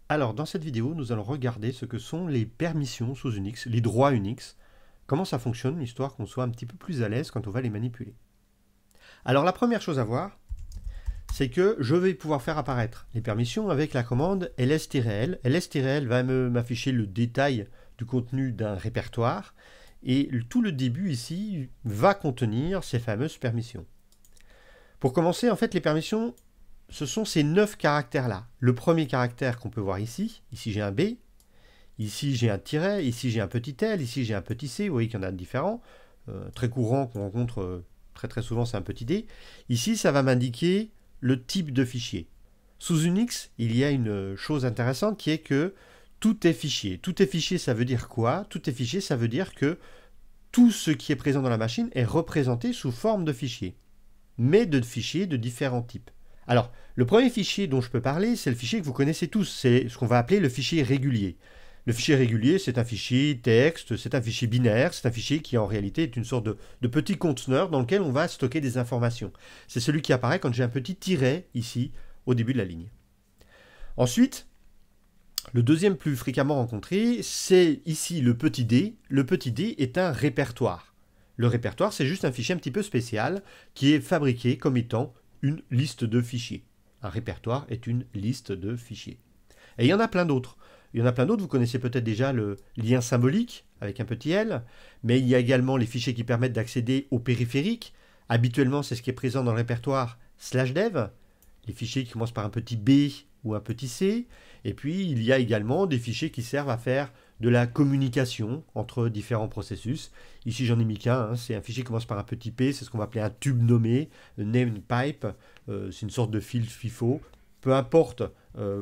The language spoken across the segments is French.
Alors, dans cette vidéo, nous allons regarder ce que sont les permissions sous Unix, les droits Unix, comment ça fonctionne, histoire qu'on soit un petit peu plus à l'aise quand on va les manipuler. Alors, la première chose à voir, c'est que je vais pouvoir faire apparaître les permissions avec la commande ls-l. ls-l va m'afficher le détail du contenu d'un répertoire, et tout le début ici va contenir ces fameuses permissions. Pour commencer, en fait, les permissions, ce sont ces 9 caractères-là. Le premier caractère qu'on peut voir ici j'ai un B, ici j'ai un tiret, ici j'ai un petit L, ici j'ai un petit C, vous voyez qu'il y en a différents, très courant qu'on rencontre très souvent, c'est un petit D. Ici, ça va m'indiquer le type de fichier. Sous Unix, il y a une chose intéressante qui est que tout est fichier. Tout est fichier, ça veut dire quoi? Tout est fichier, ça veut dire que tout ce qui est présent dans la machine est représenté sous forme de fichier, mais de fichiers de différents types. Alors, le premier fichier dont je peux parler, c'est le fichier que vous connaissez tous, c'est ce qu'on va appeler le fichier régulier. Le fichier régulier, c'est un fichier texte, c'est un fichier binaire, c'est un fichier qui en réalité est une sorte de petit conteneur dans lequel on va stocker des informations. C'est celui qui apparaît quand j'ai un petit tiret ici, au début de la ligne. Ensuite, le deuxième plus fréquemment rencontré, c'est ici le petit d. Le petit d est un répertoire. Le répertoire, c'est juste un fichier un petit peu spécial qui est fabriqué comme étant une liste de fichiers. Un répertoire est une liste de fichiers. Et il y en a plein d'autres. Il y en a plein d'autres, vous connaissez peut-être déjà le lien symbolique avec un petit L, mais il y a également les fichiers qui permettent d'accéder au périphérique. Habituellement, c'est ce qui est présent dans le répertoire /dev, les fichiers qui commencent par un petit B ou un petit C. Et puis, il y a également des fichiers qui servent à faire de la communication entre différents processus. Ici, j'en ai mis qu'un, c'est un fichier qui commence par un petit P, c'est ce qu'on va appeler un tube nommé, named pipe, c'est une sorte de fil FIFO. Peu importe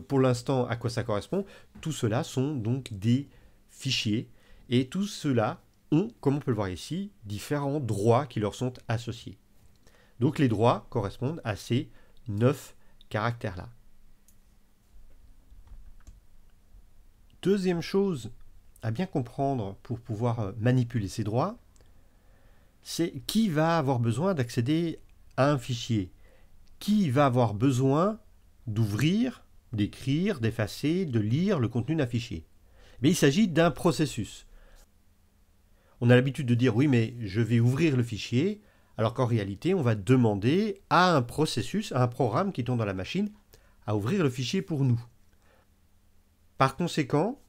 pour l'instant à quoi ça correspond, tout cela sont donc des fichiers, et tout cela ont, comme on peut le voir ici, différents droits qui leur sont associés. Donc les droits correspondent à ces 9 caractères-là. Deuxième chose à bien comprendre pour pouvoir manipuler ces droits, c'est qui va avoir besoin d'accéder à un fichier, qui va avoir besoin d'ouvrir, d'écrire, d'effacer, de lire le contenu d'un fichier. Mais il s'agit d'un processus. On a l'habitude de dire oui, mais je vais ouvrir le fichier, alors qu'en réalité, on va demander à un processus, à un programme qui tourne dans la machine, à ouvrir le fichier pour nous. Par conséquent,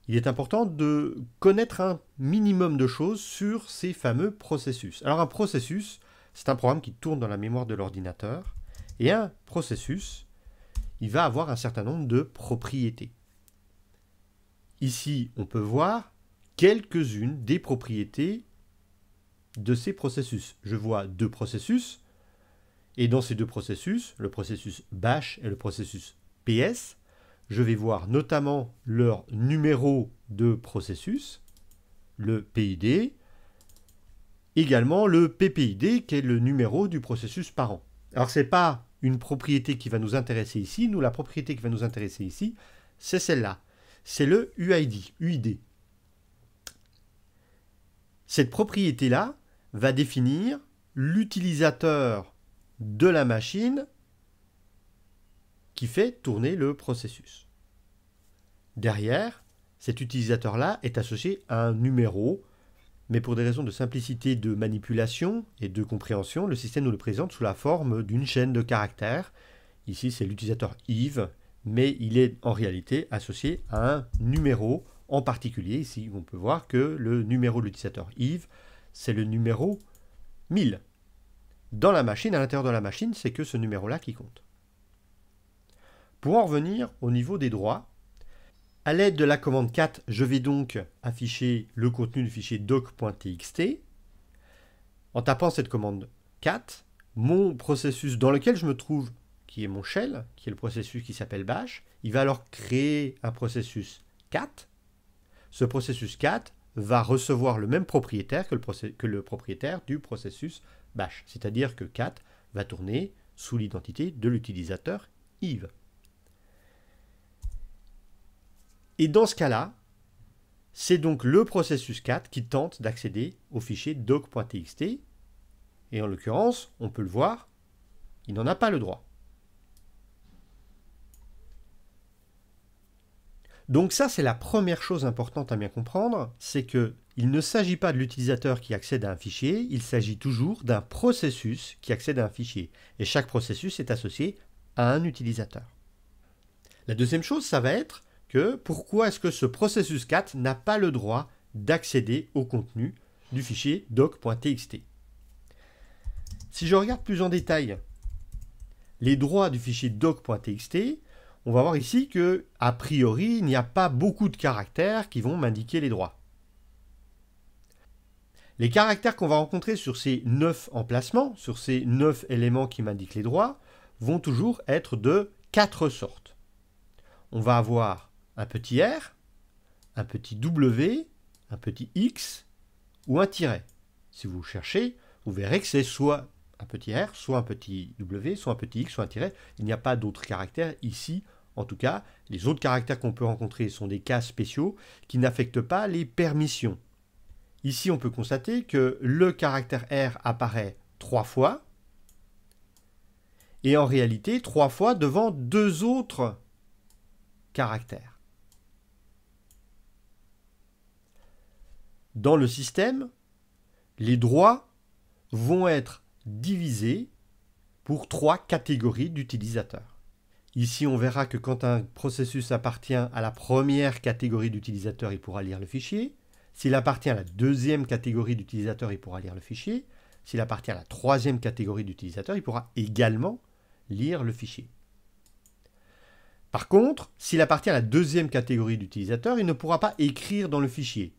il est important de connaître un minimum de choses sur ces fameux processus. Alors un processus, c'est un programme qui tourne dans la mémoire de l'ordinateur, et un processus, il va avoir un certain nombre de propriétés. Ici, on peut voir quelques-unes des propriétés de ces processus. Je vois deux processus, et dans ces deux processus, le processus bash et le processus ps, je vais voir notamment leur numéro de processus, le PID, également le PPID, qui est le numéro du processus parent. Alors, ce n'est pas une propriété qui va nous intéresser ici. Nous, la propriété qui va nous intéresser ici, c'est celle-là. C'est le UID. Cette propriété-là va définir l'utilisateur de la machine qui fait tourner le processus. Derrière, cet utilisateur-là est associé à un numéro, mais pour des raisons de simplicité de manipulation et de compréhension, le système nous le présente sous la forme d'une chaîne de caractères. Ici, c'est l'utilisateur Yves, mais il est en réalité associé à un numéro en particulier. Ici, on peut voir que le numéro de l'utilisateur Yves, c'est le numéro 1000. Dans la machine, à l'intérieur de la machine, c'est que ce numéro-là qui compte. Pour en revenir au niveau des droits, à l'aide de la commande cat, je vais donc afficher le contenu du fichier doc.txt. En tapant cette commande cat, mon processus dans lequel je me trouve, qui est mon shell, qui est le processus qui s'appelle bash, il va alors créer un processus cat. Ce processus cat va recevoir le même propriétaire que le propriétaire du processus bash. C'est-à-dire que cat va tourner sous l'identité de l'utilisateur Yves. Et dans ce cas-là, c'est donc le processus cat qui tente d'accéder au fichier doc.txt. Et en l'occurrence, on peut le voir, il n'en a pas le droit. Donc ça, c'est la première chose importante à bien comprendre, c'est qu'il ne s'agit pas de l'utilisateur qui accède à un fichier, il s'agit toujours d'un processus qui accède à un fichier. Et chaque processus est associé à un utilisateur. La deuxième chose, ça va être que pourquoi est-ce que ce processus 4 n'a pas le droit d'accéder au contenu du fichier doc.txt. Si je regarde plus en détail les droits du fichier doc.txt, on va voir ici que, a priori, il n'y a pas beaucoup de caractères qui vont m'indiquer les droits. Les caractères qu'on va rencontrer sur ces 9 emplacements, sur ces 9 éléments qui m'indiquent les droits, vont toujours être de 4 sortes. On va avoir un petit r, un petit w, un petit x ou un tiret. Si vous cherchez, vous verrez que c'est soit un petit r, soit un petit w, soit un petit x, soit un tiret. Il n'y a pas d'autres caractères ici. En tout cas, les autres caractères qu'on peut rencontrer sont des cas spéciaux qui n'affectent pas les permissions. Ici, on peut constater que le caractère R apparaît 3 fois, et en réalité 3 fois devant 2 autres caractères. Dans le système, les droits vont être divisés pour 3 catégories d'utilisateurs. Ici, on verra que quand un processus appartient à la première catégorie d'utilisateurs, il pourra lire le fichier. S'il appartient à la deuxième catégorie d'utilisateurs, il pourra lire le fichier. S'il appartient à la troisième catégorie d'utilisateurs, il pourra également lire le fichier. Par contre, s'il appartient à la deuxième catégorie d'utilisateurs, il ne pourra pas écrire dans le fichier.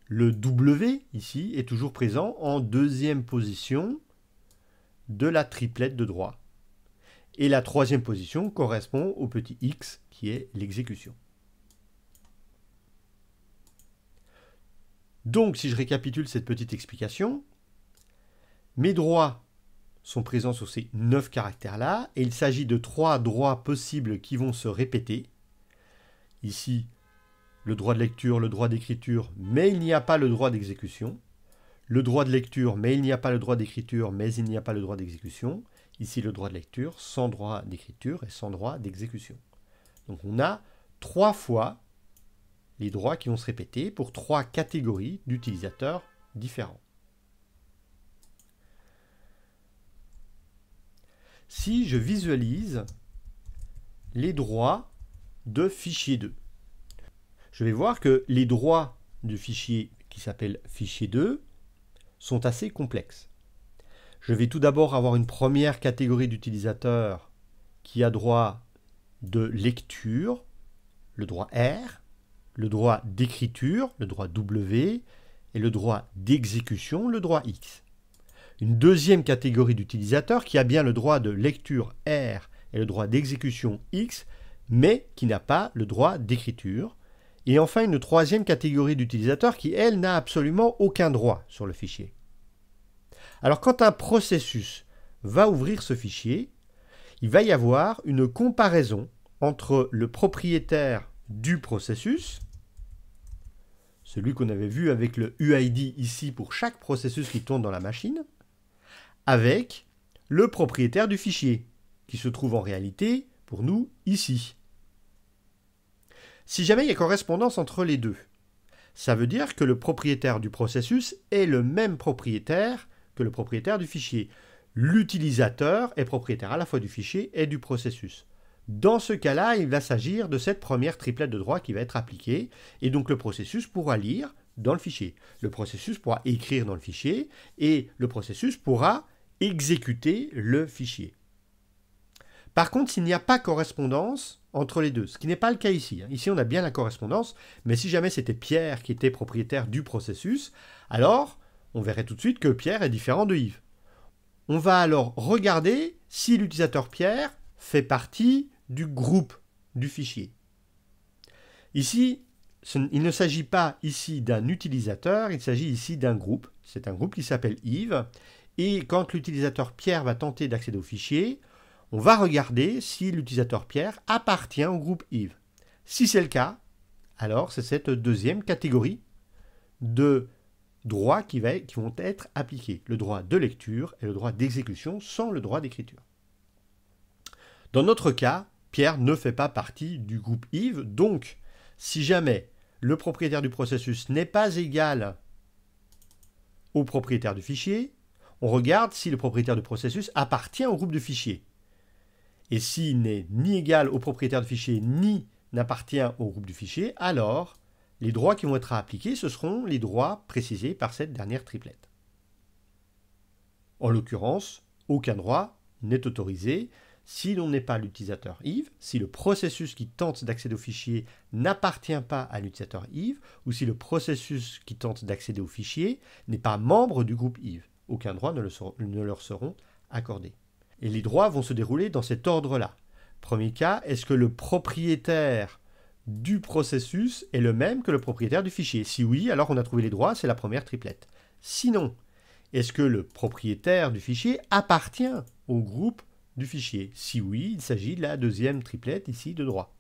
Le W, ici, est toujours présent en deuxième position de la triplette de droits. Et la troisième position correspond au petit x, qui est l'exécution. Donc, si je récapitule cette petite explication, mes droits sont présents sur ces 9 caractères-là, et il s'agit de 3 droits possibles qui vont se répéter. Ici, le droit de lecture, le droit d'écriture, mais il n'y a pas le droit d'exécution. Le droit de lecture, mais il n'y a pas le droit d'écriture, mais il n'y a pas le droit d'exécution. Ici, le droit de lecture, sans droit d'écriture et sans droit d'exécution. Donc on a 3 fois les droits qui vont se répéter pour 3 catégories d'utilisateurs différents. Si je visualise les droits de fichier 2, je vais voir que les droits du fichier qui s'appelle fichier 2 sont assez complexes. Je vais tout d'abord avoir une première catégorie d'utilisateurs qui a droit de lecture, le droit R, le droit d'écriture, le droit W, et le droit d'exécution, le droit X. Une deuxième catégorie d'utilisateurs qui a bien le droit de lecture R et le droit d'exécution X, mais qui n'a pas le droit d'écriture. Et enfin, une troisième catégorie d'utilisateurs qui, elle, n'a absolument aucun droit sur le fichier. Alors, quand un processus va ouvrir ce fichier, il va y avoir une comparaison entre le propriétaire du processus, celui qu'on avait vu avec le UID ici pour chaque processus qui tourne dans la machine, avec le propriétaire du fichier, qui se trouve en réalité, pour nous, ici. Si jamais il y a correspondance entre les deux, ça veut dire que le propriétaire du processus est le même propriétaire que le propriétaire du fichier. L'utilisateur est propriétaire à la fois du fichier et du processus. Dans ce cas-là, il va s'agir de cette première triplette de droits qui va être appliquée, et donc le processus pourra lire dans le fichier. Le processus pourra écrire dans le fichier, et le processus pourra exécuter le fichier. Par contre, s'il n'y a pas correspondance entre les deux, ce qui n'est pas le cas ici. Ici, on a bien la correspondance, mais si jamais c'était Pierre qui était propriétaire du processus, alors on verrait tout de suite que Pierre est différent de Yves. On va alors regarder si l'utilisateur Pierre fait partie du groupe du fichier. Ici, il ne s'agit pas ici d'un utilisateur, il s'agit ici d'un groupe. C'est un groupe qui s'appelle Yves. Et quand l'utilisateur Pierre va tenter d'accéder au fichier, on va regarder si l'utilisateur Pierre appartient au groupe Yves. Si c'est le cas, alors c'est cette deuxième catégorie de droits qui vont être appliqués. Le droit de lecture et le droit d'exécution sans le droit d'écriture. Dans notre cas, Pierre ne fait pas partie du groupe Yves, donc si jamais le propriétaire du processus n'est pas égal au propriétaire du fichier, on regarde si le propriétaire du processus appartient au groupe de fichiers. Et s'il n'est ni égal au propriétaire du fichier, ni n'appartient au groupe du fichier, alors les droits qui vont être appliqués, ce seront les droits précisés par cette dernière triplette. En l'occurrence, aucun droit n'est autorisé si l'on n'est pas l'utilisateur Yves, si le processus qui tente d'accéder au fichier n'appartient pas à l'utilisateur Yves, ou si le processus qui tente d'accéder au fichier n'est pas membre du groupe Yves. Aucun droit ne leur seront accordés. Et les droits vont se dérouler dans cet ordre-là. Premier cas, est-ce que le propriétaire du processus est le même que le propriétaire du fichier? Si oui, alors on a trouvé les droits, c'est la première triplette. Sinon, est-ce que le propriétaire du fichier appartient au groupe du fichier? Si oui, il s'agit de la deuxième triplette ici de droit.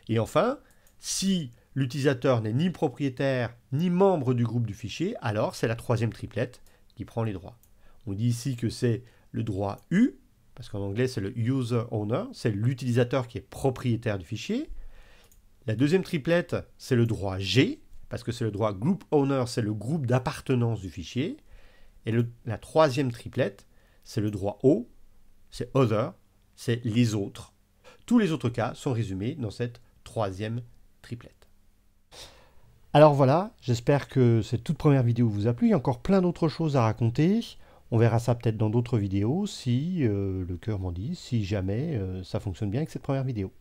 Et enfin, si l'utilisateur n'est ni propriétaire ni membre du groupe du fichier, alors c'est la troisième triplette qui prend les droits. On dit ici que c'est le droit U, parce qu'en anglais c'est le user owner, c'est l'utilisateur qui est propriétaire du fichier. La deuxième triplette, c'est le droit G, parce que c'est le droit group owner, c'est le groupe d'appartenance du fichier. Et la troisième triplette, c'est le droit O, c'est other, c'est les autres. Tous les autres cas sont résumés dans cette troisième triplette. Alors voilà, j'espère que cette toute première vidéo vous a plu. Il y a encore plein d'autres choses à raconter. On verra ça peut-être dans d'autres vidéos si le cœur m'en dit, si jamais ça fonctionne bien avec cette première vidéo.